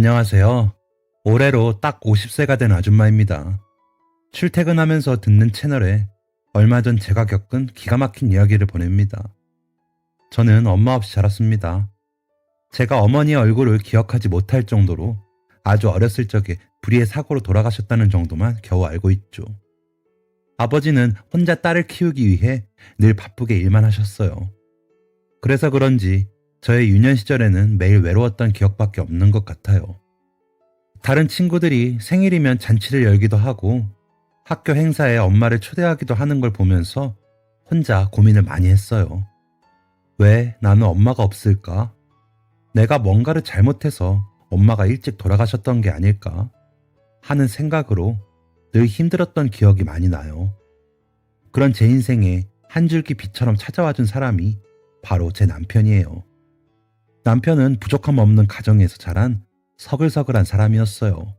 안녕하세요. 올해로 딱 50세가 된 아줌마입니다. 출퇴근하면서 듣는 채널에 얼마 전 제가 겪은 기가 막힌 이야기를 보냅니다. 저는 엄마 없이 자랐습니다. 제가 어머니의 얼굴을 기억하지 못할 정도로 아주 어렸을 적에 불의의 사고로 돌아가셨다는 정도만 겨우 알고 있죠. 아버지는 혼자 딸을 키우기 위해 늘 바쁘게 일만 하셨어요. 그래서 그런지 저의 유년 시절에는 매일 외로웠던 기억밖에 없는 것 같아요. 다른 친구들이 생일이면 잔치를 열기도 하고 학교 행사에 엄마를 초대하기도 하는 걸 보면서 혼자 고민을 많이 했어요. 왜 나는 엄마가 없을까? 내가 뭔가를 잘못해서 엄마가 일찍 돌아가셨던 게 아닐까? 하는 생각으로 늘 힘들었던 기억이 많이 나요. 그런 제 인생에 한 줄기 빛처럼 찾아와준 사람이 바로 제 남편이에요. 남편은 부족함 없는 가정에서 자란 서글서글한 사람이었어요.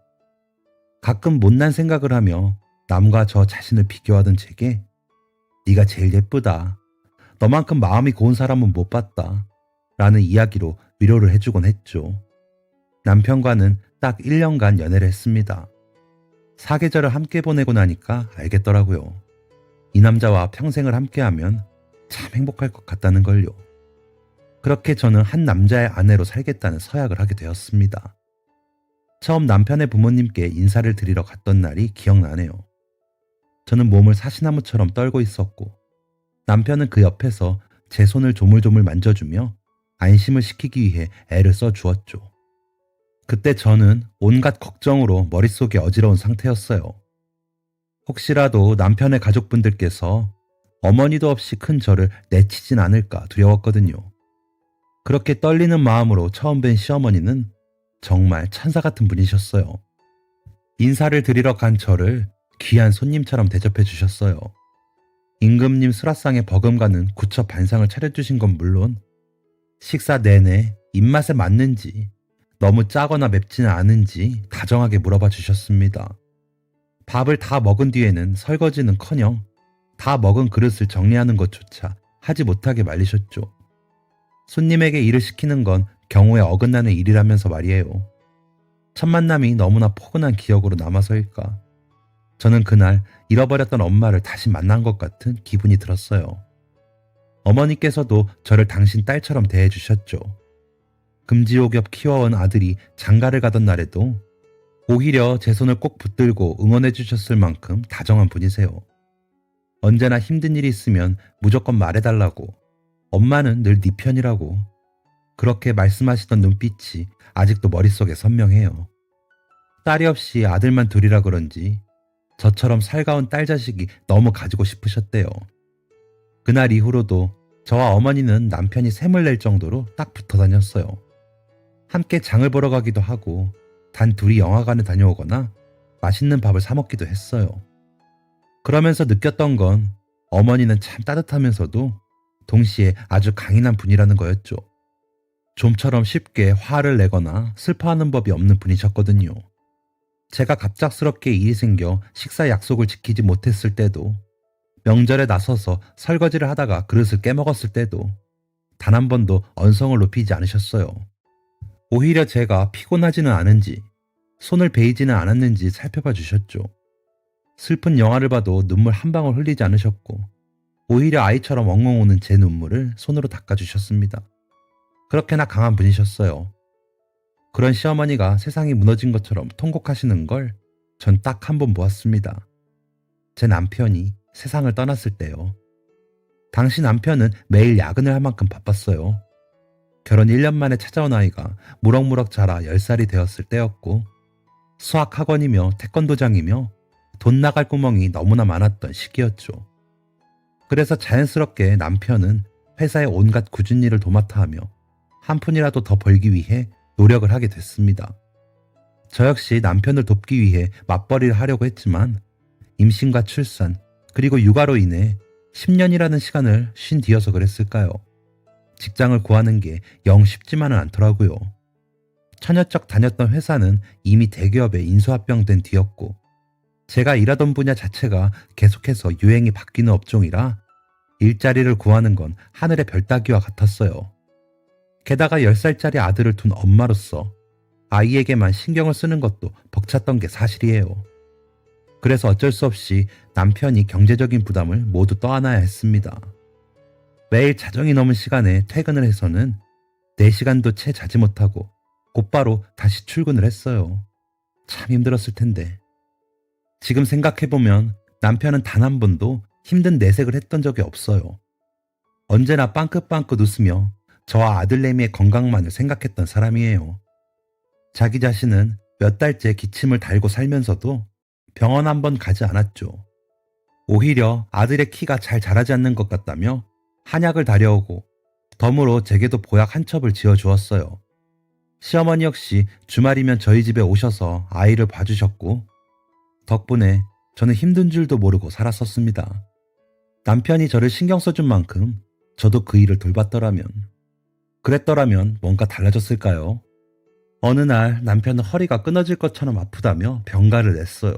가끔 못난 생각을 하며 남과 저 자신을 비교하던 제게 네가 제일 예쁘다. 너만큼 마음이 고운 사람은 못 봤다. 라는 이야기로 위로를 해주곤 했죠. 남편과는 딱 1년간 연애를 했습니다. 사계절을 함께 보내고 나니까 알겠더라고요. 이 남자와 평생을 함께하면 참 행복할 것 같다는 걸요. 그렇게 저는 한 남자의 아내로 살겠다는 서약을 하게 되었습니다. 처음 남편의 부모님께 인사를 드리러 갔던 날이 기억나네요. 저는 몸을 사시나무처럼 떨고 있었고 남편은 그 옆에서 제 손을 조물조물 만져주며 안심을 시키기 위해 애를 써주었죠. 그때 저는 온갖 걱정으로 머릿속이 어지러운 상태였어요. 혹시라도 남편의 가족분들께서 어머니도 없이 큰 저를 내치진 않을까 두려웠거든요. 그렇게 떨리는 마음으로 처음 뵌 시어머니는 정말 천사 같은 분이셨어요. 인사를 드리러 간 저를 귀한 손님처럼 대접해 주셨어요. 임금님 수라상에 버금가는 구처 반상을 차려주신 건 물론 식사 내내 입맛에 맞는지 너무 짜거나 맵지는 않은지 다정하게 물어봐 주셨습니다. 밥을 다 먹은 뒤에는 설거지는커녕 다 먹은 그릇을 정리하는 것조차 하지 못하게 말리셨죠. 손님에게 일을 시키는 건 경우에 어긋나는 일이라면서 말이에요. 첫 만남이 너무나 포근한 기억으로 남아서일까. 저는 그날 잃어버렸던 엄마를 다시 만난 것 같은 기분이 들었어요. 어머니께서도 저를 당신 딸처럼 대해주셨죠. 금지옥엽 키워온 아들이 장가를 가던 날에도 오히려 제 손을 꼭 붙들고 응원해 주셨을 만큼 다정한 분이세요. 언제나 힘든 일이 있으면 무조건 말해달라고, 엄마는 늘 네 편이라고, 그렇게 말씀하시던 눈빛이 아직도 머릿속에 선명해요. 딸이 없이 아들만 둘이라 그런지 저처럼 살가운 딸 자식이 너무 가지고 싶으셨대요. 그날 이후로도 저와 어머니는 남편이 샘을 낼 정도로 딱 붙어 다녔어요. 함께 장을 보러 가기도 하고 단 둘이 영화관에 다녀오거나 맛있는 밥을 사 먹기도 했어요. 그러면서 느꼈던 건 어머니는 참 따뜻하면서도 동시에 아주 강인한 분이라는 거였죠. 좀처럼 쉽게 화를 내거나 슬퍼하는 법이 없는 분이셨거든요. 제가 갑작스럽게 일이 생겨 식사 약속을 지키지 못했을 때도, 명절에 나서서 설거지를 하다가 그릇을 깨먹었을 때도 단 한 번도 언성을 높이지 않으셨어요. 오히려 제가 피곤하지는 않은지, 손을 베이지는 않았는지 살펴봐 주셨죠. 슬픈 영화를 봐도 눈물 한 방울 흘리지 않으셨고 오히려 아이처럼 엉엉 우는 제 눈물을 손으로 닦아주셨습니다. 그렇게나 강한 분이셨어요. 그런 시어머니가 세상이 무너진 것처럼 통곡하시는 걸 전 딱 한 번 보았습니다. 제 남편이 세상을 떠났을 때요. 당시 남편은 매일 야근을 할 만큼 바빴어요. 결혼 1년 만에 찾아온 아이가 무럭무럭 자라 10살이 되었을 때였고 수학학원이며 태권도장이며 돈 나갈 구멍이 너무나 많았던 시기였죠. 그래서 자연스럽게 남편은 회사의 온갖 굳은 일을 도맡아 하며 한 푼이라도 더 벌기 위해 노력을 하게 됐습니다. 저 역시 남편을 돕기 위해 맞벌이를 하려고 했지만 임신과 출산 그리고 육아로 인해 10년이라는 시간을 쉰 뒤여서 그랬을까요? 직장을 구하는 게 영 쉽지만은 않더라고요. 처녀적 다녔던 회사는 이미 대기업에 인수합병된 뒤였고 제가 일하던 분야 자체가 계속해서 유행이 바뀌는 업종이라 일자리를 구하는 건 하늘의 별 따기와 같았어요. 게다가 10살짜리 아들을 둔 엄마로서 아이에게만 신경을 쓰는 것도 벅찼던 게 사실이에요. 그래서 어쩔 수 없이 남편이 경제적인 부담을 모두 떠안아야 했습니다. 매일 자정이 넘은 시간에 퇴근을 해서는 4시간도 채 자지 못하고 곧바로 다시 출근을 했어요. 참 힘들었을 텐데. 지금 생각해보면 남편은 단 한 번도 힘든 내색을 했던 적이 없어요. 언제나 빵긋빵긋 웃으며 저와 아들내미의 건강만을 생각했던 사람이에요. 자기 자신은 몇 달째 기침을 달고 살면서도 병원 한 번 가지 않았죠. 오히려 아들의 키가 잘 자라지 않는 것 같다며 한약을 다려오고 덤으로 제게도 보약 한 첩을 지어주었어요. 시어머니 역시 주말이면 저희 집에 오셔서 아이를 봐주셨고 덕분에 저는 힘든 줄도 모르고 살았었습니다. 남편이 저를 신경 써준 만큼 저도 그 일을 돌봤더라면, 그랬더라면 뭔가 달라졌을까요? 어느 날 남편은 허리가 끊어질 것처럼 아프다며 병가를 냈어요.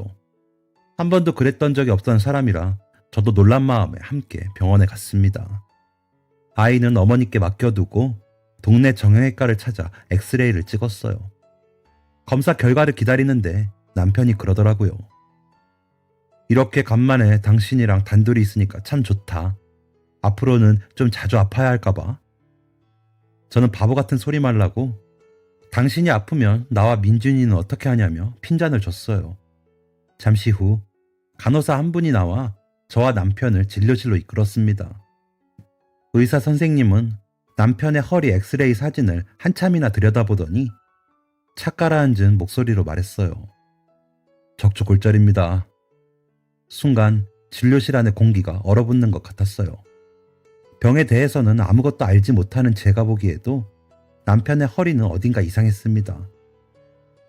한 번도 그랬던 적이 없던 사람이라 저도 놀란 마음에 함께 병원에 갔습니다. 아이는 어머니께 맡겨두고 동네 정형외과를 찾아 엑스레이를 찍었어요. 검사 결과를 기다리는데 남편이 그러더라고요. 이렇게 간만에 당신이랑 단둘이 있으니까 참 좋다. 앞으로는 좀 자주 아파야 할까봐. 저는 바보 같은 소리 말라고 당신이 아프면 나와 민준이는 어떻게 하냐며 핀잔을 줬어요. 잠시 후 간호사 한 분이 나와 저와 남편을 진료실로 이끌었습니다. 의사 선생님은 남편의 허리 엑스레이 사진을 한참이나 들여다보더니 차 가라앉은 목소리로 말했어요. 적초골절입니다. 순간 진료실 안의 공기가 얼어붙는 것 같았어요. 병에 대해서는 아무것도 알지 못하는 제가 보기에도 남편의 허리는 어딘가 이상했습니다.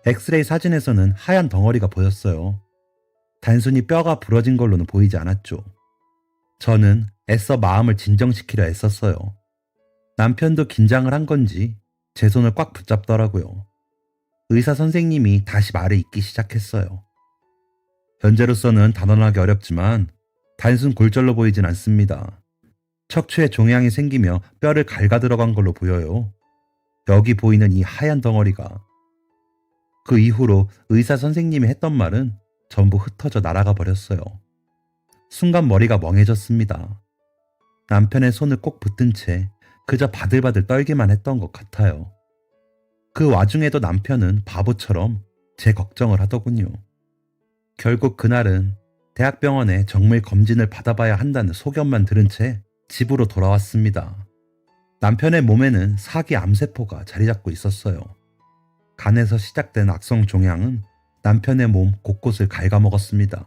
엑스레이 사진에서는 하얀 덩어리가 보였어요. 단순히 뼈가 부러진 걸로는 보이지 않았죠. 저는 애써 마음을 진정시키려 애썼어요. 남편도 긴장을 한 건지 제 손을 꽉 붙잡더라고요. 의사 선생님이 다시 말을 잇기 시작했어요. 현재로서는 단언하기 어렵지만 단순 골절로 보이진 않습니다. 척추에 종양이 생기며 뼈를 갉아 들어간 걸로 보여요. 여기 보이는 이 하얀 덩어리가. 그 이후로 의사 선생님이 했던 말은 전부 흩어져 날아가 버렸어요. 순간 머리가 멍해졌습니다. 남편의 손을 꼭 붙든 채 그저 바들바들 떨기만 했던 것 같아요. 그 와중에도 남편은 바보처럼 제 걱정을 하더군요. 결국 그날은 대학병원에 정밀 검진을 받아봐야 한다는 소견만 들은 채 집으로 돌아왔습니다. 남편의 몸에는 사기 암세포가 자리 잡고 있었어요. 간에서 시작된 악성 종양은 남편의 몸 곳곳을 갉아먹었습니다.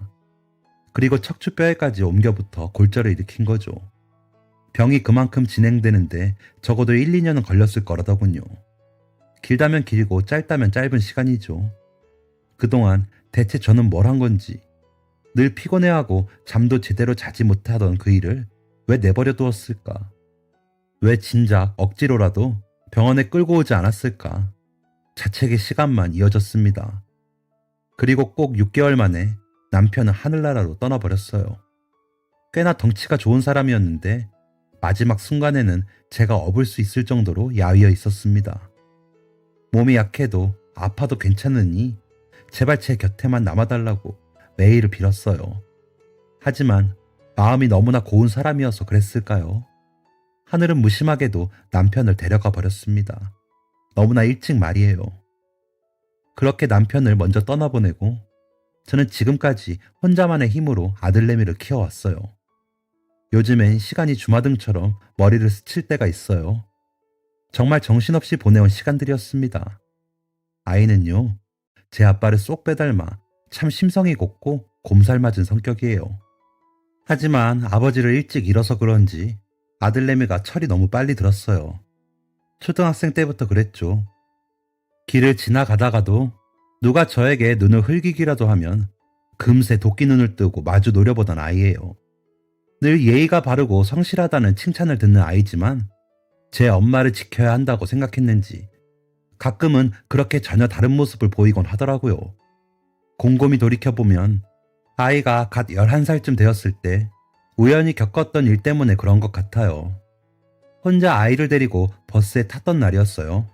그리고 척추뼈에까지 옮겨붙어 골절을 일으킨 거죠. 병이 그만큼 진행되는데 적어도 1, 2년은 걸렸을 거라더군요. 길다면 길고 짧다면 짧은 시간이죠. 그동안 대체 저는 뭘 한 건지, 늘 피곤해하고 잠도 제대로 자지 못하던 그 일을 왜 내버려 두었을까? 왜 진작 억지로라도 병원에 끌고 오지 않았을까? 자책의 시간만 이어졌습니다. 그리고 꼭 6개월 만에 남편은 하늘나라로 떠나버렸어요. 꽤나 덩치가 좋은 사람이었는데 마지막 순간에는 제가 업을 수 있을 정도로 야위어 있었습니다. 몸이 약해도 아파도 괜찮으니 제발 제 곁에만 남아달라고 매일을 빌었어요. 하지만 마음이 너무나 고운 사람이어서 그랬을까요? 하늘은 무심하게도 남편을 데려가 버렸습니다. 너무나 일찍 말이에요. 그렇게 남편을 먼저 떠나보내고 저는 지금까지 혼자만의 힘으로 아들내미를 키워왔어요. 요즘엔 시간이 주마등처럼 머리를 스칠 때가 있어요. 정말 정신없이 보내온 시간들이었습니다. 아이는요, 제 아빠를 쏙 빼닮아 참 심성이 곱고 곰살맞은 성격이에요. 하지만 아버지를 일찍 잃어서 그런지 아들내미가 철이 너무 빨리 들었어요. 초등학생 때부터 그랬죠. 길을 지나가다가도 누가 저에게 눈을 흘기기라도 하면 금세 도끼 눈을 뜨고 마주 노려보던 아이예요. 늘 예의가 바르고 성실하다는 칭찬을 듣는 아이지만 제 엄마를 지켜야 한다고 생각했는지 가끔은 그렇게 전혀 다른 모습을 보이곤 하더라고요. 곰곰이 돌이켜보면 아이가 갓 11살쯤 되었을 때 우연히 겪었던 일 때문에 그런 것 같아요. 혼자 아이를 데리고 버스에 탔던 날이었어요.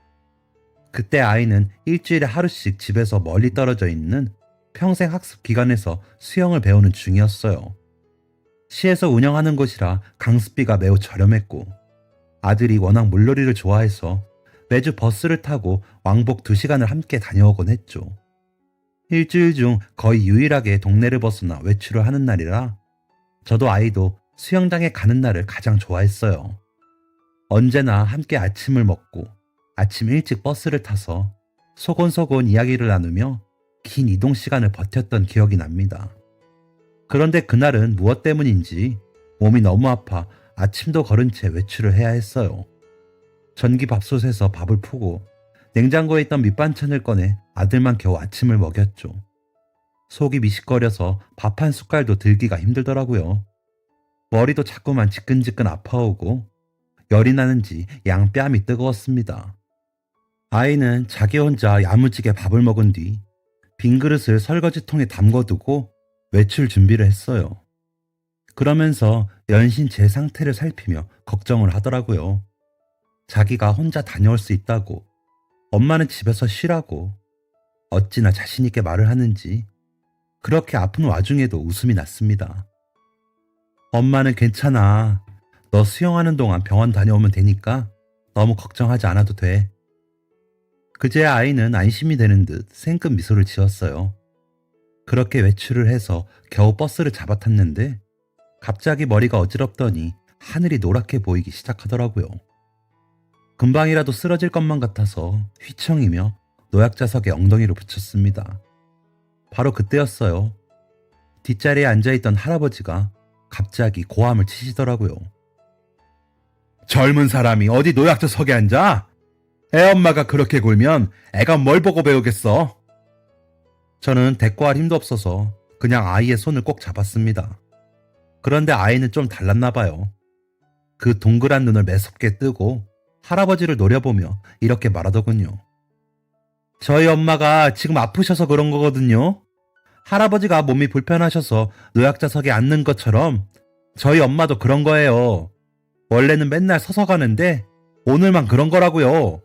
그때 아이는 일주일에 하루씩 집에서 멀리 떨어져 있는 평생 학습 기관에서 수영을 배우는 중이었어요. 시에서 운영하는 곳이라 강습비가 매우 저렴했고 아들이 워낙 물놀이를 좋아해서 매주 버스를 타고 왕복 2시간을 함께 다녀오곤 했죠. 일주일 중 거의 유일하게 동네를 벗어나 외출을 하는 날이라 저도 아이도 수영장에 가는 날을 가장 좋아했어요. 언제나 함께 아침을 먹고 아침 일찍 버스를 타서 소곤소곤 이야기를 나누며 긴 이동 시간을 버텼던 기억이 납니다. 그런데 그날은 무엇 때문인지 몸이 너무 아파 아침도 거른 채 외출을 해야 했어요. 전기밥솥에서 밥을 푸고 냉장고에 있던 밑반찬을 꺼내 아들만 겨우 아침을 먹였죠. 속이 미식거려서 밥 한 숟갈도 들기가 힘들더라고요. 머리도 자꾸만 지끈지끈 아파오고 열이 나는지 양뺨이 뜨거웠습니다. 아이는 자기 혼자 야무지게 밥을 먹은 뒤 빈 그릇을 설거지통에 담궈두고 외출 준비를 했어요. 그러면서 연신 제 상태를 살피며 걱정을 하더라고요. 자기가 혼자 다녀올 수 있다고, 엄마는 집에서 쉬라고, 어찌나 자신있게 말을 하는지 그렇게 아픈 와중에도 웃음이 났습니다. 엄마는 괜찮아. 너 수영하는 동안 병원 다녀오면 되니까 너무 걱정하지 않아도 돼. 그제야 아이는 안심이 되는 듯 생끝 미소를 지었어요. 그렇게 외출을 해서 겨우 버스를 잡아탔는데 갑자기 머리가 어지럽더니 하늘이 노랗게 보이기 시작하더라고요. 금방이라도 쓰러질 것만 같아서 휘청이며 노약자석에 엉덩이를 붙였습니다. 바로 그때였어요. 뒷자리에 앉아있던 할아버지가 갑자기 고함을 치시더라고요. 젊은 사람이 어디 노약자석에 앉아? 애엄마가 그렇게 굴면 애가 뭘 보고 배우겠어? 저는 대꾸할 힘도 없어서 그냥 아이의 손을 꼭 잡았습니다. 그런데 아이는 좀 달랐나 봐요. 그 동그란 눈을 매섭게 뜨고 할아버지를 노려보며 이렇게 말하더군요. 저희 엄마가 지금 아프셔서 그런 거거든요. 할아버지가 몸이 불편하셔서 노약자석에 앉는 것처럼 저희 엄마도 그런 거예요. 원래는 맨날 서서 가는데 오늘만 그런 거라고요.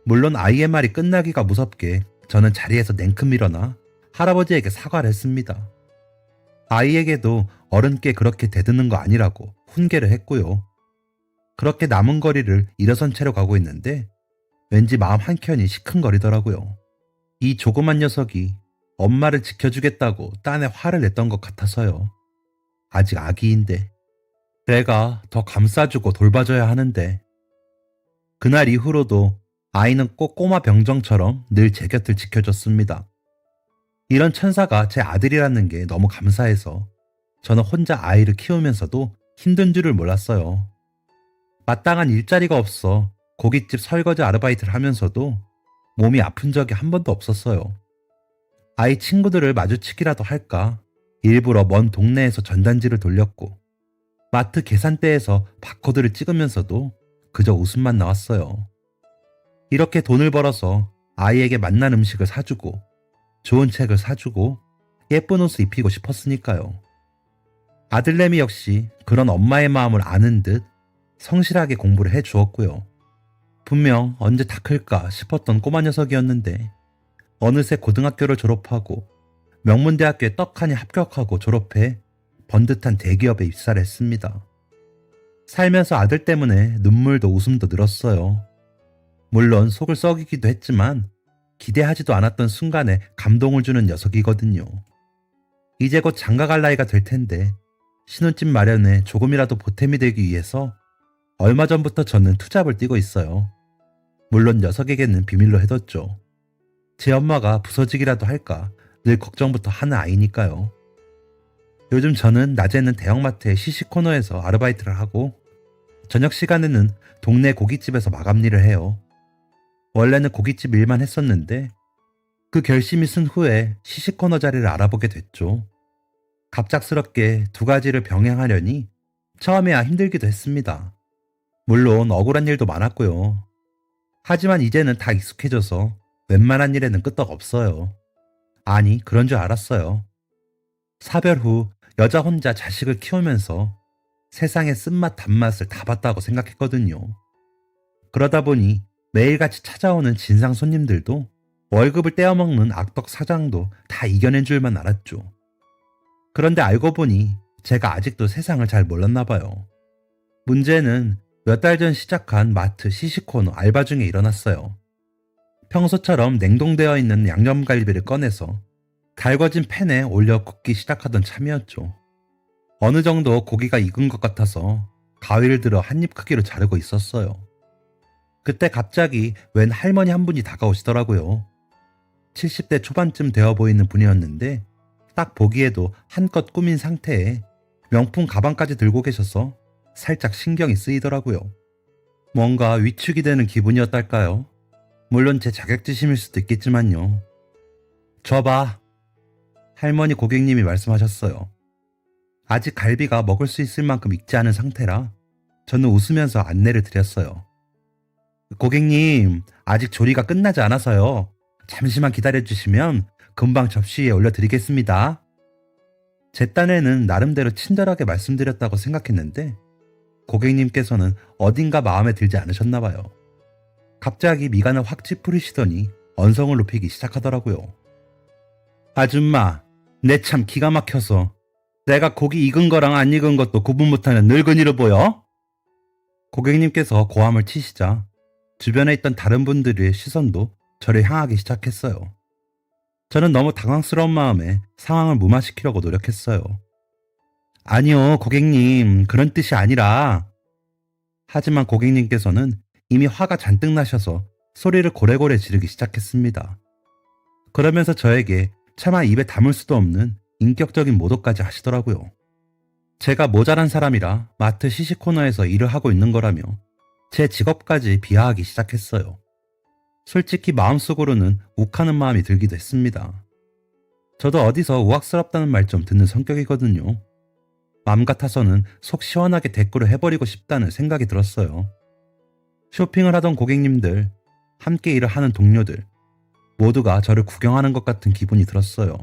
물론 아이의 말이 끝나기가 무섭게 저는 자리에서 냉큼 일어나 할아버지에게 사과를 했습니다. 아이에게도 어른께 그렇게 대드는 거 아니라고 훈계를 했고요. 그렇게 남은 거리를 일어선 채로 가고 있는데 왠지 마음 한켠이 시큰거리더라고요. 이 조그만 녀석이 엄마를 지켜주겠다고 딴에 화를 냈던 것 같아서요. 아직 아기인데 내가 더 감싸주고 돌봐줘야 하는데. 그날 이후로도 아이는 꼭 꼬마 병정처럼 늘 제 곁을 지켜줬습니다. 이런 천사가 제 아들이라는 게 너무 감사해서 저는 혼자 아이를 키우면서도 힘든 줄을 몰랐어요. 마땅한 일자리가 없어 고깃집 설거지 아르바이트를 하면서도 몸이 아픈 적이 한 번도 없었어요. 아이 친구들을 마주치기라도 할까 일부러 먼 동네에서 전단지를 돌렸고 마트 계산대에서 바코드를 찍으면서도 그저 웃음만 나왔어요. 이렇게 돈을 벌어서 아이에게 맛난 음식을 사주고 좋은 책을 사주고 예쁜 옷을 입히고 싶었으니까요. 아들내미 역시 그런 엄마의 마음을 아는 듯 성실하게 공부를 해주었고요. 분명 언제 다 클까 싶었던 꼬마 녀석이었는데 어느새 고등학교를 졸업하고 명문대학교에 떡하니 합격하고 졸업해 번듯한 대기업에 입사를 했습니다. 살면서 아들 때문에 눈물도 웃음도 늘었어요. 물론 속을 썩이기도 했지만 기대하지도 않았던 순간에 감동을 주는 녀석이거든요. 이제 곧 장가갈 나이가 될 텐데 신혼집 마련에 조금이라도 보탬이 되기 위해서 얼마 전부터 저는 투잡을 뛰고 있어요. 물론 녀석에게는 비밀로 해뒀죠. 제 엄마가 부서지기라도 할까 늘 걱정부터 하는 아이니까요. 요즘 저는 낮에는 대형마트의 시식 코너에서 아르바이트를 하고 저녁 시간에는 동네 고깃집에서 마감 일을 해요. 원래는 고깃집 일만 했었는데 그 결심이 쓴 후에 시식 코너 자리를 알아보게 됐죠. 갑작스럽게 두 가지를 병행하려니 처음에야 힘들기도 했습니다. 물론 억울한 일도 많았고요. 하지만 이제는 다 익숙해져서 웬만한 일에는 끄떡 없어요. 아니, 그런 줄 알았어요. 사별 후 여자 혼자 자식을 키우면서 세상의 쓴맛 단맛을 다 봤다고 생각했거든요. 그러다 보니 매일같이 찾아오는 진상 손님들도 월급을 떼어먹는 악덕 사장도 다 이겨낸 줄만 알았죠. 그런데 알고 보니 제가 아직도 세상을 잘 몰랐나 봐요. 문제는 몇 달 전 시작한 마트 시시코너 알바 중에 일어났어요. 평소처럼 냉동되어 있는 양념갈비를 꺼내서 달궈진 팬에 올려 굽기 시작하던 참이었죠. 어느 정도 고기가 익은 것 같아서 가위를 들어 한 입 크기로 자르고 있었어요. 그때 갑자기 웬 할머니 한 분이 다가오시더라고요. 70대 초반쯤 되어 보이는 분이었는데 딱 보기에도 한껏 꾸민 상태에 명품 가방까지 들고 계셔서 살짝 신경이 쓰이더라고요. 뭔가 위축이 되는 기분이었달까요? 물론 제 자격지심일 수도 있겠지만요. 줘봐. 할머니 고객님이 말씀하셨어요. 아직 갈비가 먹을 수 있을 만큼 익지 않은 상태라 저는 웃으면서 안내를 드렸어요. 고객님, 아직 조리가 끝나지 않아서요. 잠시만 기다려주시면 금방 접시 위에 올려드리겠습니다. 제 딴에는 나름대로 친절하게 말씀드렸다고 생각했는데 고객님께서는 어딘가 마음에 들지 않으셨나 봐요. 갑자기 미간을 확 찌푸리시더니 언성을 높이기 시작하더라고요. 아줌마, 내 참 기가 막혀서 내가 고기 익은 거랑 안 익은 것도 구분 못하는 늙은이로 보여? 고객님께서 고함을 치시자 주변에 있던 다른 분들의 시선도 저를 향하기 시작했어요. 저는 너무 당황스러운 마음에 상황을 무마시키려고 노력했어요. 아니요, 고객님, 그런 뜻이 아니라. 하지만 고객님께서는 이미 화가 잔뜩 나셔서 소리를 고래고래 지르기 시작했습니다. 그러면서 저에게 차마 입에 담을 수도 없는 인격적인 모독까지 하시더라고요. 제가 모자란 사람이라 마트 시시코너에서 일을 하고 있는 거라며 제 직업까지 비하하기 시작했어요. 솔직히 마음속으로는 욱하는 마음이 들기도 했습니다. 저도 어디서 우악스럽다는 말 좀 듣는 성격이거든요. 마음 같아서는 속 시원하게 대꾸를 해버리고 싶다는 생각이 들었어요. 쇼핑을 하던 고객님들, 함께 일을 하는 동료들, 모두가 저를 구경하는 것 같은 기분이 들었어요.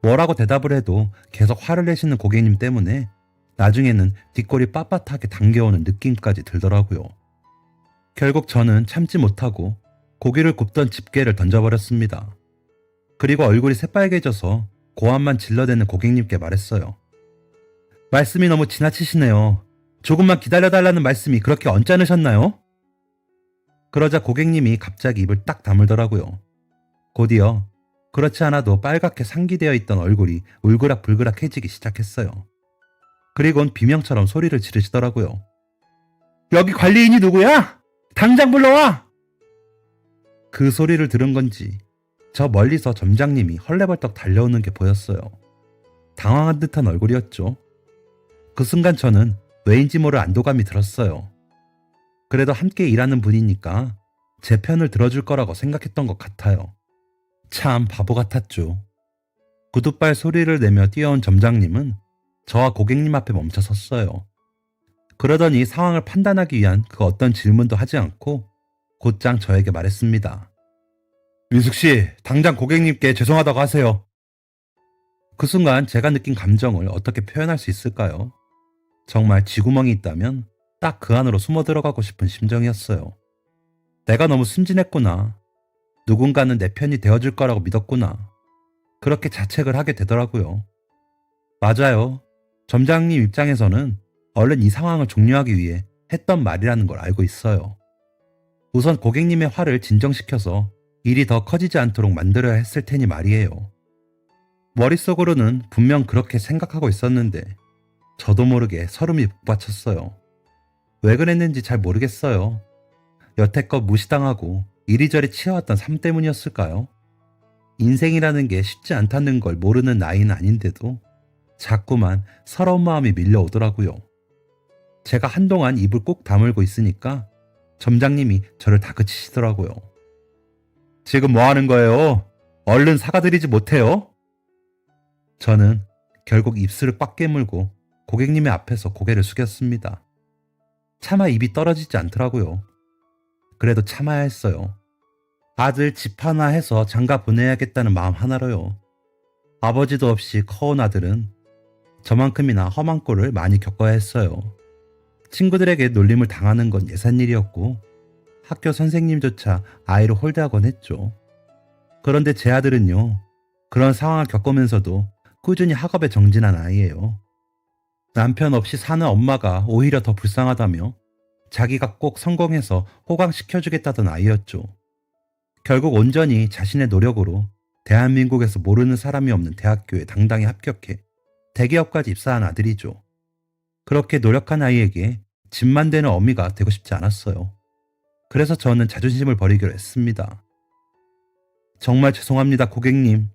뭐라고 대답을 해도 계속 화를 내시는 고객님 때문에 나중에는 뒷골이 빳빳하게 당겨오는 느낌까지 들더라고요. 결국 저는 참지 못하고 고기를 굽던 집게를 던져버렸습니다. 그리고 얼굴이 새빨개져서 고함만 질러대는 고객님께 말했어요. 말씀이 너무 지나치시네요. 조금만 기다려달라는 말씀이 그렇게 언짢으셨나요? 그러자 고객님이 갑자기 입을 딱 다물더라고요. 곧이어 그렇지 않아도 빨갛게 상기되어 있던 얼굴이 울그락불그락해지기 시작했어요. 그리곤 비명처럼 소리를 지르시더라고요. 여기 관리인이 누구야? 당장 불러와! 그 소리를 들은 건지 저 멀리서 점장님이 헐레벌떡 달려오는 게 보였어요. 당황한 듯한 얼굴이었죠. 그 순간 저는 왜인지 모를 안도감이 들었어요. 그래도 함께 일하는 분이니까 제 편을 들어줄 거라고 생각했던 것 같아요. 참 바보 같았죠. 구둣발 소리를 내며 뛰어온 점장님은 저와 고객님 앞에 멈춰 섰어요. 그러더니 상황을 판단하기 위한 그 어떤 질문도 하지 않고 곧장 저에게 말했습니다. 민숙씨, 당장 고객님께 죄송하다고 하세요. 그 순간 제가 느낀 감정을 어떻게 표현할 수 있을까요? 정말 쥐구멍이 있다면 딱 그 안으로 숨어 들어가고 싶은 심정이었어요. 내가 너무 순진했구나. 누군가는 내 편이 되어줄 거라고 믿었구나. 그렇게 자책을 하게 되더라고요. 맞아요. 점장님 입장에서는 얼른 이 상황을 종료하기 위해 했던 말이라는 걸 알고 있어요. 우선 고객님의 화를 진정시켜서 일이 더 커지지 않도록 만들어야 했을 테니 말이에요. 머릿속으로는 분명 그렇게 생각하고 있었는데 저도 모르게 설움이 북받쳤어요. 왜 그랬는지 잘 모르겠어요. 여태껏 무시당하고 이리저리 치여왔던 삶 때문이었을까요? 인생이라는 게 쉽지 않다는 걸 모르는 나이는 아닌데도 자꾸만 서러운 마음이 밀려오더라고요. 제가 한동안 입을 꼭 다물고 있으니까 점장님이 저를 다그치시더라고요. 지금 뭐 하는 거예요? 얼른 사과드리지 못해요? 저는 결국 입술을 꽉 깨물고 고객님의 앞에서 고개를 숙였습니다. 차마 입이 떨어지지 않더라고요. 그래도 참아야 했어요. 아들 집 하나 해서 장가 보내야겠다는 마음 하나로요. 아버지도 없이 커온 아들은 저만큼이나 험한 꼴을 많이 겪어야 했어요. 친구들에게 놀림을 당하는 건 예산일이었고 학교 선생님조차 아이를 홀대하곤 했죠. 그런데 제 아들은요, 그런 상황을 겪으면서도 꾸준히 학업에 정진한 아이예요. 남편 없이 사는 엄마가 오히려 더 불쌍하다며 자기가 꼭 성공해서 호강시켜주겠다던 아이였죠. 결국 온전히 자신의 노력으로 대한민국에서 모르는 사람이 없는 대학교에 당당히 합격해 대기업까지 입사한 아들이죠. 그렇게 노력한 아이에게 집만 되는 어미가 되고 싶지 않았어요. 그래서 저는 자존심을 버리기로 했습니다. 정말 죄송합니다, 고객님.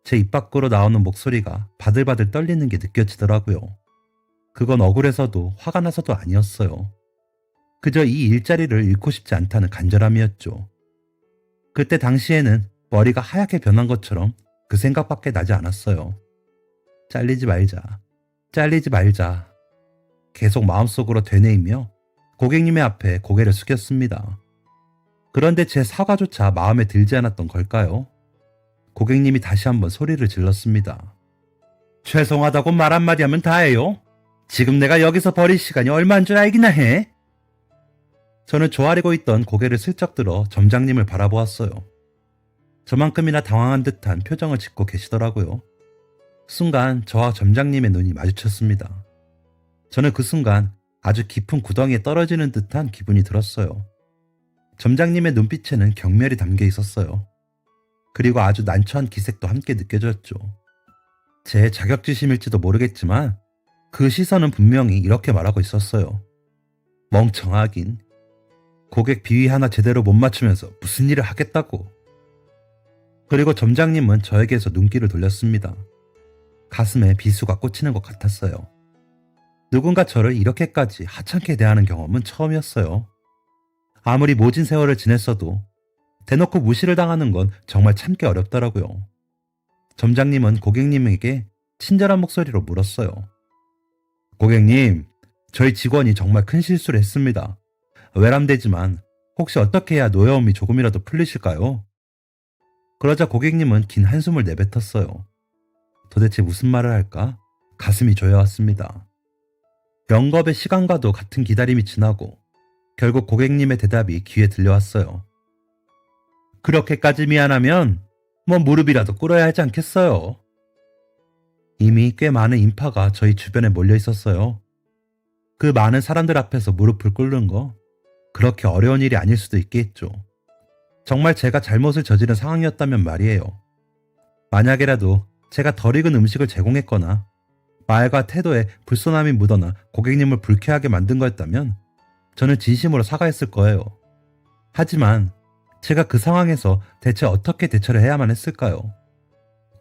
제 입 밖으로 나오는 목소리가 바들바들 떨리는 게 느껴지더라고요. 그건 억울해서도 화가 나서도 아니었어요. 그저 이 일자리를 잃고 싶지 않다는 간절함이었죠. 그때 당시에는 머리가 하얗게 변한 것처럼 그 생각밖에 나지 않았어요. 잘리지 말자. 잘리지 말자. 계속 마음속으로 되뇌이며 고객님의 앞에 고개를 숙였습니다. 그런데 제 사과조차 마음에 들지 않았던 걸까요? 고객님이 다시 한번 소리를 질렀습니다. 죄송하다고 말 한마디 하면 다해요. 지금 내가 여기서 버릴 시간이 얼마인 줄 알기나 해. 저는 조아리고 있던 고개를 슬쩍 들어 점장님을 바라보았어요. 저만큼이나 당황한 듯한 표정을 짓고 계시더라고요. 순간 저와 점장님의 눈이 마주쳤습니다. 저는 그 순간 아주 깊은 구덩이에 떨어지는 듯한 기분이 들었어요. 점장님의 눈빛에는 경멸이 담겨 있었어요. 그리고 아주 난처한 기색도 함께 느껴졌죠. 제 자격지심일지도 모르겠지만 그 시선은 분명히 이렇게 말하고 있었어요. 멍청하긴. 고객 비위 하나 제대로 못 맞추면서 무슨 일을 하겠다고. 그리고 점장님은 저에게서 눈길을 돌렸습니다. 가슴에 비수가 꽂히는 것 같았어요. 누군가 저를 이렇게까지 하찮게 대하는 경험은 처음이었어요. 아무리 모진 세월을 지냈어도 대놓고 무시를 당하는 건 정말 참기 어렵더라고요. 점장님은 고객님에게 친절한 목소리로 물었어요. 고객님, 저희 직원이 정말 큰 실수를 했습니다. 외람되지만 혹시 어떻게 해야 노여움이 조금이라도 풀리실까요? 그러자 고객님은 긴 한숨을 내뱉었어요. 도대체 무슨 말을 할까? 가슴이 조여왔습니다. 영겁의 시간과도 같은 기다림이 지나고 결국 고객님의 대답이 귀에 들려왔어요. 그렇게까지 미안하면 무릎이라도 꿇어야 하지 않겠어요? 이미 꽤 많은 인파가 저희 주변에 몰려 있었어요. 그 많은 사람들 앞에서 무릎을 꿇는 거 그렇게 어려운 일이 아닐 수도 있겠죠. 정말 제가 잘못을 저지른 상황이었다면 말이에요. 만약에라도 제가 덜 익은 음식을 제공했거나 말과 태도에 불손함이 묻어나 고객님을 불쾌하게 만든 거였다면 저는 진심으로 사과했을 거예요. 하지만 제가 그 상황에서 대체 어떻게 대처를 해야만 했을까요?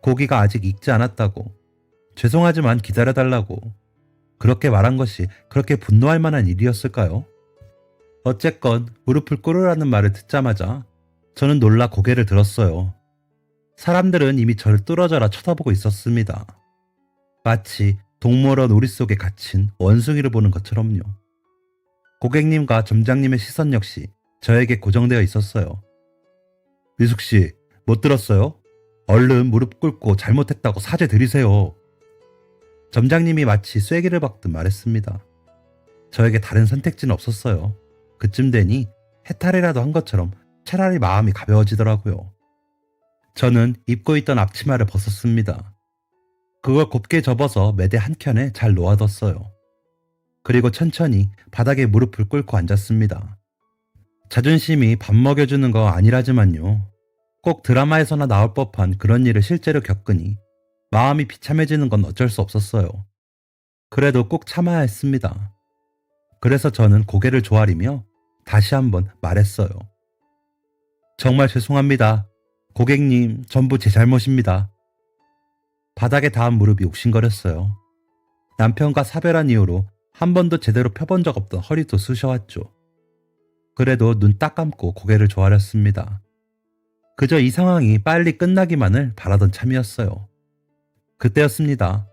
고기가 아직 익지 않았다고, 죄송하지만 기다려달라고 그렇게 말한 것이 그렇게 분노할 만한 일이었을까요? 어쨌건 무릎을 꿇으라는 말을 듣자마자 저는 놀라 고개를 들었어요. 사람들은 이미 저를 뚫어져라 쳐다보고 있었습니다. 마치 동물원 우리 속에 갇힌 원숭이를 보는 것처럼요. 고객님과 점장님의 시선 역시 저에게 고정되어 있었어요. 미숙 씨, 못 들었어요? 얼른 무릎 꿇고 잘못했다고 사죄 드리세요. 점장님이 마치 쐐기를 박듯 말했습니다. 저에게 다른 선택지는 없었어요. 그쯤 되니 해탈이라도 한 것처럼 차라리 마음이 가벼워지더라고요. 저는 입고 있던 앞치마를 벗었습니다. 그걸 곱게 접어서 매대 한켠에 잘 놓아뒀어요. 그리고 천천히 바닥에 무릎을 꿇고 앉았습니다. 자존심이 밥 먹여주는 거 아니라지만요. 꼭 드라마에서나 나올 법한 그런 일을 실제로 겪으니 마음이 비참해지는 건 어쩔 수 없었어요. 그래도 꼭 참아야 했습니다. 그래서 저는 고개를 조아리며 다시 한번 말했어요. 정말 죄송합니다. 고객님, 전부 제 잘못입니다. 바닥에 닿은 무릎이 욱신거렸어요. 남편과 사별한 이후로 한 번도 제대로 펴본 적 없던 허리도 쑤셔왔죠. 그래도 눈 딱 감고 고개를 조아렸습니다. 그저 이 상황이 빨리 끝나기만을 바라던 참이었어요. 그때였습니다.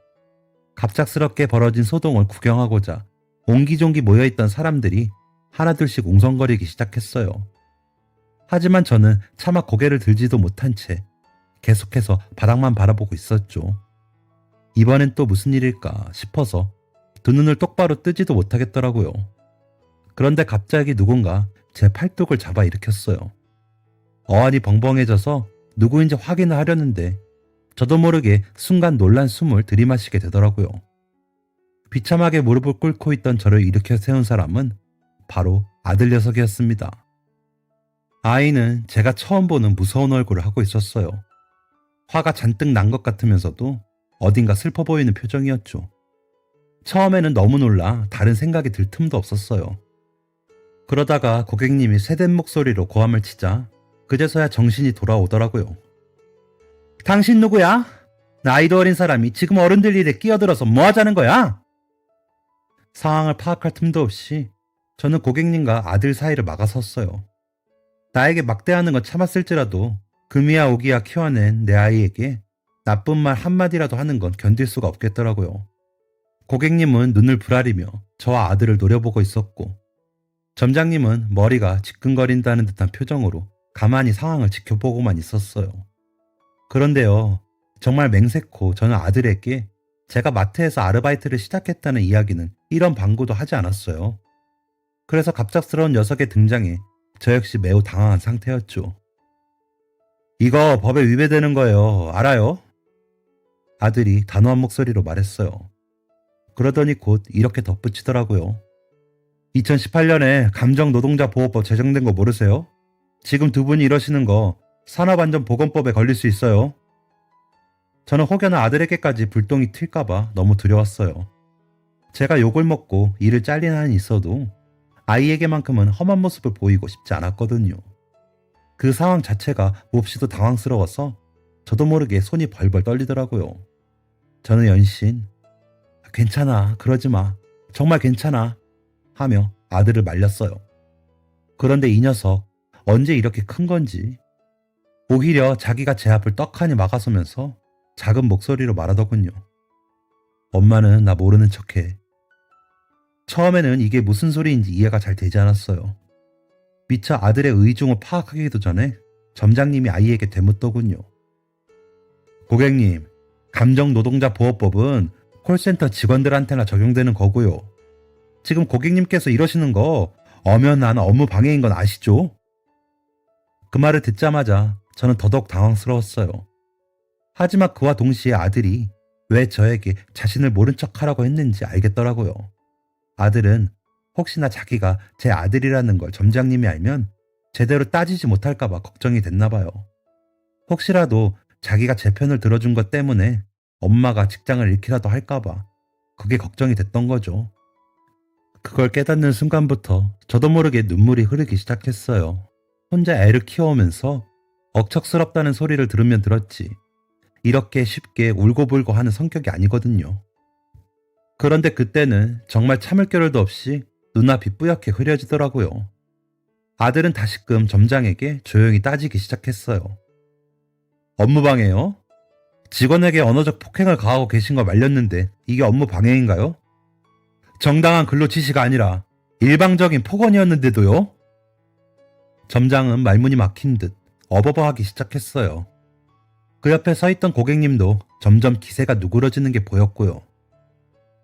갑작스럽게 벌어진 소동을 구경하고자 옹기종기 모여있던 사람들이 하나둘씩 웅성거리기 시작했어요. 하지만 저는 차마 고개를 들지도 못한 채 계속해서 바닥만 바라보고 있었죠. 이번엔 또 무슨 일일까 싶어서 두 눈을 똑바로 뜨지도 못하겠더라고요. 그런데 갑자기 누군가 제 팔뚝을 잡아 일으켰어요. 어안이 벙벙해져서 누구인지 확인을 하려는데 저도 모르게 순간 놀란 숨을 들이마시게 되더라고요. 비참하게 무릎을 꿇고 있던 저를 일으켜 세운 사람은 바로 아들 녀석이었습니다. 아이는 제가 처음 보는 무서운 얼굴을 하고 있었어요. 화가 잔뜩 난 것 같으면서도 어딘가 슬퍼 보이는 표정이었죠. 처음에는 너무 놀라 다른 생각이 들 틈도 없었어요. 그러다가 고객님이 새된 목소리로 고함을 치자 그제서야 정신이 돌아오더라고요. 당신 누구야? 나이도 어린 사람이 지금 어른들 일에 끼어들어서 뭐 하자는 거야? 상황을 파악할 틈도 없이 저는 고객님과 아들 사이를 막아섰어요. 나에게 막대하는 건 참았을지라도 금이야 오기야 키워낸 내 아이에게 나쁜 말 한마디라도 하는 건 견딜 수가 없겠더라고요. 고객님은 눈을 부라리며 저와 아들을 노려보고 있었고 점장님은 머리가 지끈거린다는 듯한 표정으로 가만히 상황을 지켜보고만 있었어요. 그런데요, 정말 맹세코 저는 아들에게 제가 마트에서 아르바이트를 시작했다는 이야기는 이런 방구도 하지 않았어요. 그래서 갑작스러운 녀석의 등장에 저 역시 매우 당황한 상태였죠. 이거 법에 위배되는 거예요. 알아요? 아들이 단호한 목소리로 말했어요. 그러더니 곧 이렇게 덧붙이더라고요. 2018년에 감정노동자보호법 제정된 거 모르세요? 지금 두 분이 이러시는 거 산업안전보건법에 걸릴 수 있어요. 저는 혹여나 아들에게까지 불똥이 튈까봐 너무 두려웠어요. 제가 욕을 먹고 일을 잘린 한이 있어도 아이에게만큼은 험한 모습을 보이고 싶지 않았거든요. 그 상황 자체가 몹시도 당황스러워서 저도 모르게 손이 벌벌 떨리더라고요. 저는 연신 괜찮아, 그러지 마, 정말 괜찮아 하며 아들을 말렸어요. 그런데 이 녀석 언제 이렇게 큰 건지 오히려 자기가 제 앞을 떡하니 막아서면서 작은 목소리로 말하더군요. 엄마는 나 모르는 척해. 처음에는 이게 무슨 소리인지 이해가 잘 되지 않았어요. 미처 아들의 의중을 파악하기도 전에 점장님이 아이에게 되묻더군요. 고객님, 감정노동자보호법은 콜센터 직원들한테나 적용되는 거고요. 지금 고객님께서 이러시는 거 엄연한 업무 방해인 건 아시죠? 그 말을 듣자마자 저는 더더욱 당황스러웠어요. 하지만 그와 동시에 아들이 왜 저에게 자신을 모른 척하라고 했는지 알겠더라고요. 아들은 혹시나 자기가 제 아들이라는 걸 점장님이 알면 제대로 따지지 못할까봐 걱정이 됐나 봐요. 혹시라도 자기가 제 편을 들어준 것 때문에 엄마가 직장을 잃기라도 할까봐 그게 걱정이 됐던 거죠. 그걸 깨닫는 순간부터 저도 모르게 눈물이 흐르기 시작했어요. 혼자 애를 키워오면서 억척스럽다는 소리를 들으면 들었지 이렇게 쉽게 울고불고 하는 성격이 아니거든요. 그런데 그때는 정말 참을 겨를도 없이 눈앞이 뿌옇게 흐려지더라고요. 아들은 다시금 점장에게 조용히 따지기 시작했어요. 업무방해요? 직원에게 언어적 폭행을 가하고 계신 걸 말렸는데 이게 업무방해인가요? 정당한 근로 지시가 아니라 일방적인 폭언이었는데도요? 점장은 말문이 막힌 듯 어버버하기 시작했어요. 그 옆에 서 있던 고객님도 점점 기세가 누그러지는 게 보였고요.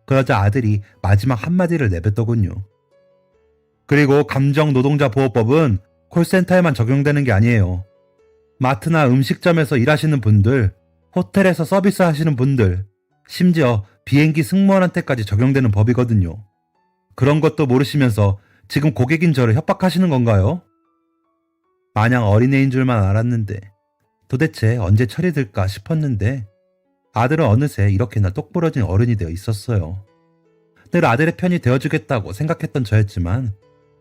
그러자 아들이 마지막 한마디를 내뱉더군요. 그리고 감정노동자보호법은 콜센터에만 적용되는 게 아니에요. 마트나 음식점에서 일하시는 분들, 호텔에서 서비스하시는 분들, 심지어 비행기 승무원한테까지 적용되는 법이거든요. 그런 것도 모르시면서 지금 고객인 저를 협박하시는 건가요? 마냥 어린애인 줄만 알았는데 도대체 언제 철이 들까 싶었는데 아들은 어느새 이렇게나 똑부러진 어른이 되어 있었어요. 늘 아들의 편이 되어주겠다고 생각했던 저였지만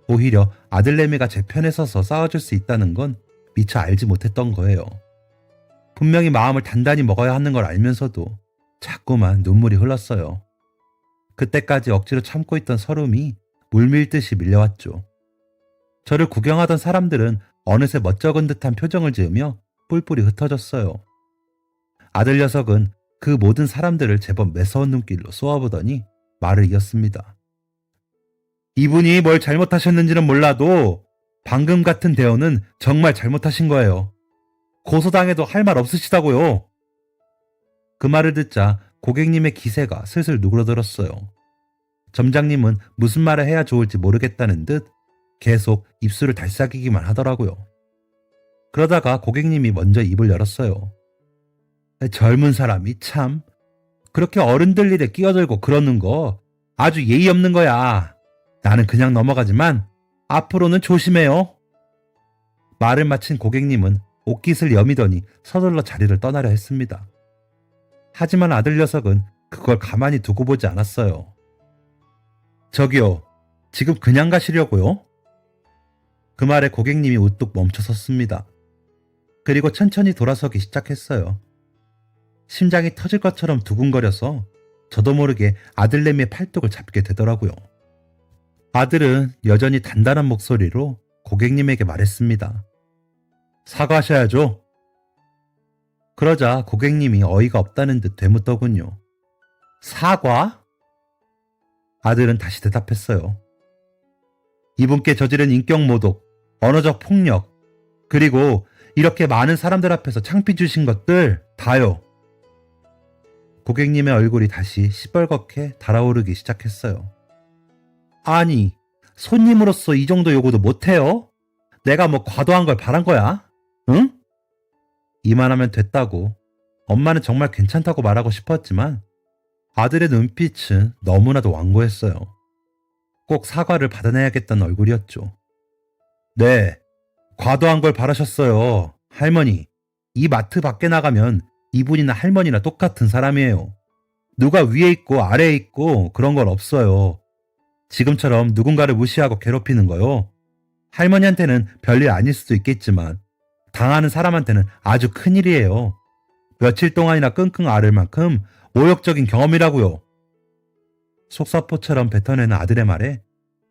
오히려 아들내미가 제 편에 서서 싸워줄 수 있다는 건 미처 알지 못했던 거예요. 분명히 마음을 단단히 먹어야 하는 걸 알면서도 자꾸만 눈물이 흘렀어요. 그때까지 억지로 참고 있던 서름이 물밀듯이 밀려왔죠. 저를 구경하던 사람들은 어느새 멋쩍은 듯한 표정을 지으며 뿔뿔이 흩어졌어요. 아들 녀석은 그 모든 사람들을 제법 매서운 눈길로 쏘아보더니 말을 이었습니다. 이분이 뭘 잘못하셨는지는 몰라도 방금 같은 대어는 정말 잘못하신 거예요. 고소당해도 할 말 없으시다고요. 그 말을 듣자 고객님의 기세가 슬슬 누그러들었어요. 점장님은 무슨 말을 해야 좋을지 모르겠다는 듯 계속 입술을 달싹이기만 하더라고요. 그러다가 고객님이 먼저 입을 열었어요. 젊은 사람이 참 그렇게 어른들 일에 끼어들고 그러는 거 아주 예의 없는 거야. 나는 그냥 넘어가지만 앞으로는 조심해요. 말을 마친 고객님은 옷깃을 여미더니 서둘러 자리를 떠나려 했습니다. 하지만 아들 녀석은 그걸 가만히 두고 보지 않았어요. 저기요, 지금 그냥 가시려고요? 그 말에 고객님이 우뚝 멈춰섰습니다. 그리고 천천히 돌아서기 시작했어요. 심장이 터질 것처럼 두근거려서 저도 모르게 아들내미의 팔뚝을 잡게 되더라고요. 아들은 여전히 단단한 목소리로 고객님에게 말했습니다. 사과하셔야죠. 그러자 고객님이 어이가 없다는 듯 되묻더군요. 사과? 아들은 다시 대답했어요. 이분께 저지른 인격모독, 언어적 폭력, 그리고 이렇게 많은 사람들 앞에서 창피 주신 것들 다요. 고객님의 얼굴이 다시 시뻘겋게 달아오르기 시작했어요. 아니, 손님으로서 이 정도 요구도 못해요? 내가 뭐 과도한 걸 바란 거야? 응? 이만하면 됐다고 엄마는 정말 괜찮다고 말하고 싶었지만 아들의 눈빛은 너무나도 완고했어요. 꼭 사과를 받아내야겠다는 얼굴이었죠. 네, 과도한 걸 바라셨어요. 할머니, 이 마트 밖에 나가면 이분이나 할머니나 똑같은 사람이에요. 누가 위에 있고 아래에 있고 그런 건 없어요. 지금처럼 누군가를 무시하고 괴롭히는 거요. 할머니한테는 별일 아닐 수도 있겠지만 당하는 사람한테는 아주 큰일이에요. 며칠 동안이나 끙끙 앓을 만큼 모욕적인 경험이라고요. 속사포처럼 뱉어내는 아들의 말에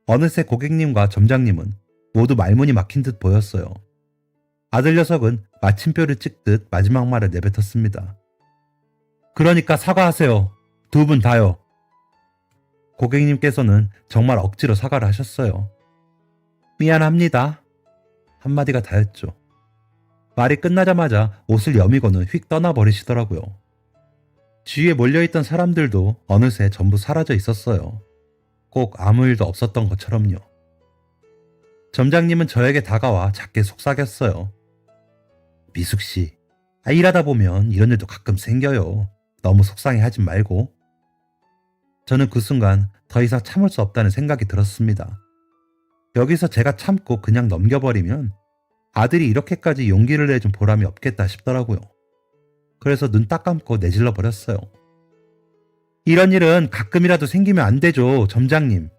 어느새 고객님과 점장님은 모두 말문이 막힌 듯 보였어요. 아들 녀석은 마침표를 찍듯 마지막 말을 내뱉었습니다. 그러니까 사과하세요. 두 분 다요. 고객님께서는 정말 억지로 사과를 하셨어요. 미안합니다. 한마디가 다였죠. 말이 끝나자마자 옷을 여미고는 휙 떠나버리시더라고요. 주위에 몰려있던 사람들도 어느새 전부 사라져 있었어요. 꼭 아무 일도 없었던 것처럼요. 점장님은 저에게 다가와 작게 속삭였어요. 미숙씨, 일하다 보면 이런 일도 가끔 생겨요. 너무 속상해하지 말고. 저는 그 순간 더 이상 참을 수 없다는 생각이 들었습니다. 여기서 제가 참고 그냥 넘겨버리면 아들이 이렇게까지 용기를 내준 보람이 없겠다 싶더라고요. 그래서 눈 딱 감고 내질러 버렸어요. 이런 일은 가끔이라도 생기면 안 되죠, 점장님.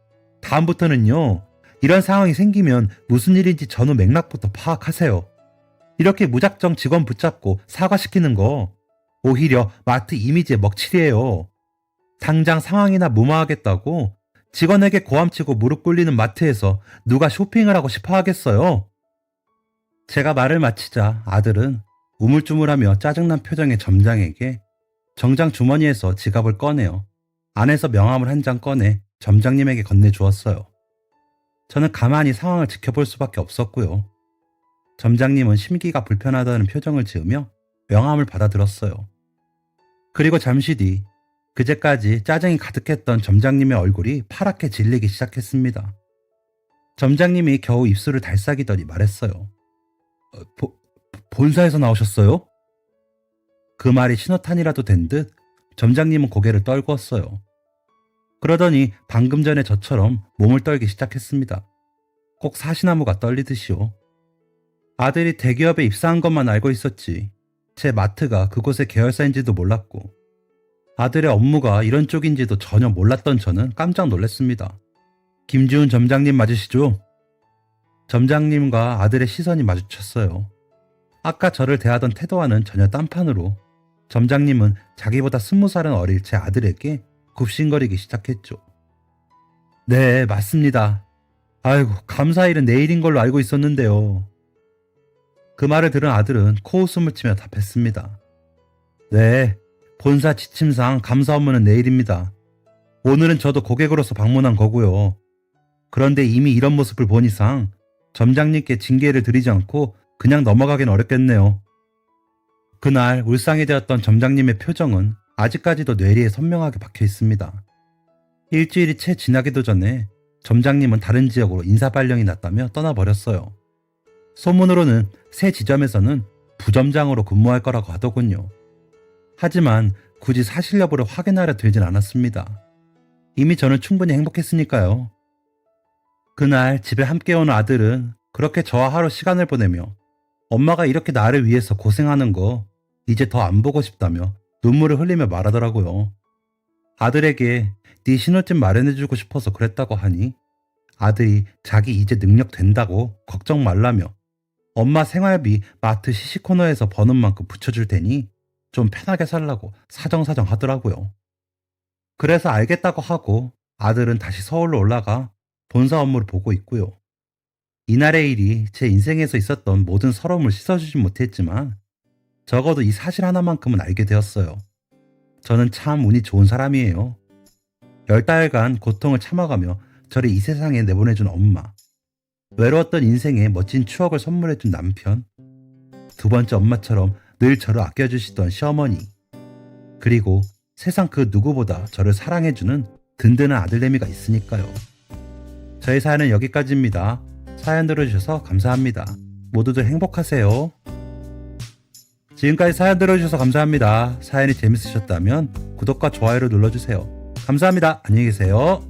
다음부터는요, 이런 상황이 생기면 무슨 일인지 전후 맥락부터 파악하세요. 이렇게 무작정 직원 붙잡고 사과시키는 거 오히려 마트 이미지에 먹칠이에요. 당장 상황이나 무마하겠다고 직원에게 고함치고 무릎 꿇리는 마트에서 누가 쇼핑을 하고 싶어 하겠어요? 제가 말을 마치자 아들은 우물쭈물하며 짜증난 표정의 점장에게 정장 주머니에서 지갑을 꺼내어 안에서 명함을 한 장 꺼내 점장님에게 건네주었어요. 저는 가만히 상황을 지켜볼 수밖에 없었고요. 점장님은 심기가 불편하다는 표정을 지으며 명함을 받아들었어요. 그리고 잠시 뒤 그제까지 짜증이 가득했던 점장님의 얼굴이 파랗게 질리기 시작했습니다. 점장님이 겨우 입술을 달싹이더니 말했어요. 본사에서 나오셨어요? 그 말이 신호탄이라도 된 듯 점장님은 고개를 떨구었어요. 그러더니 방금 전에 저처럼 몸을 떨기 시작했습니다. 꼭 사시나무가 떨리듯이요. 아들이 대기업에 입사한 것만 알고 있었지 제 마트가 그곳의 계열사인지도 몰랐고 아들의 업무가 이런 쪽인지도 전혀 몰랐던 저는 깜짝 놀랐습니다. 김지훈 점장님 맞으시죠? 점장님과 아들의 시선이 마주쳤어요. 아까 저를 대하던 태도와는 전혀 딴판으로 점장님은 자기보다 20살은 어릴 제 아들에게 굽신거리기 시작했죠. 네, 맞습니다. 아이고, 감사일은 내일인 걸로 알고 있었는데요. 그 말을 들은 아들은 코웃음을 치며 답했습니다. 네, 본사 지침상 감사 업무는 내일입니다. 오늘은 저도 고객으로서 방문한 거고요. 그런데 이미 이런 모습을 본 이상 점장님께 징계를 드리지 않고 그냥 넘어가긴 어렵겠네요. 그날 울상이 되었던 점장님의 표정은 아직까지도 뇌리에 선명하게 박혀 있습니다. 일주일이 채 지나기도 전에 점장님은 다른 지역으로 인사 발령이 났다며 떠나버렸어요. 소문으로는 새 지점에서는 부점장으로 근무할 거라고 하더군요. 하지만 굳이 사실 여부를 확인하려 들진 않았습니다. 이미 저는 충분히 행복했으니까요. 그날 집에 함께 온 아들은 그렇게 저와 하루 시간을 보내며 엄마가 이렇게 나를 위해서 고생하는 거 이제 더 안 보고 싶다며 눈물을 흘리며 말하더라고요. 아들에게 네 신혼집 마련해주고 싶어서 그랬다고 하니 아들이 자기 이제 능력 된다고 걱정 말라며 엄마 생활비 마트 시시코너에서 버는 만큼 붙여줄 테니 좀 편하게 살라고 사정사정 하더라고요. 그래서 알겠다고 하고 아들은 다시 서울로 올라가 본사 업무를 보고 있고요. 이날의 일이 제 인생에서 있었던 모든 서러움을 씻어주진 못했지만 적어도 이 사실 하나만큼은 알게 되었어요. 저는 참 운이 좋은 사람이에요. 10달간 고통을 참아가며 저를 이 세상에 내보내준 엄마, 외로웠던 인생에 멋진 추억을 선물해준 남편, 두 번째 엄마처럼 늘 저를 아껴주시던 시어머니, 그리고 세상 그 누구보다 저를 사랑해주는 든든한 아들내미가 있으니까요. 저희 사연은 여기까지입니다. 사연 들어주셔서 감사합니다. 모두들 행복하세요. 지금까지 사연 들어주셔서 감사합니다. 사연이 재밌으셨다면 구독과 좋아요를 눌러주세요. 감사합니다. 안녕히 계세요.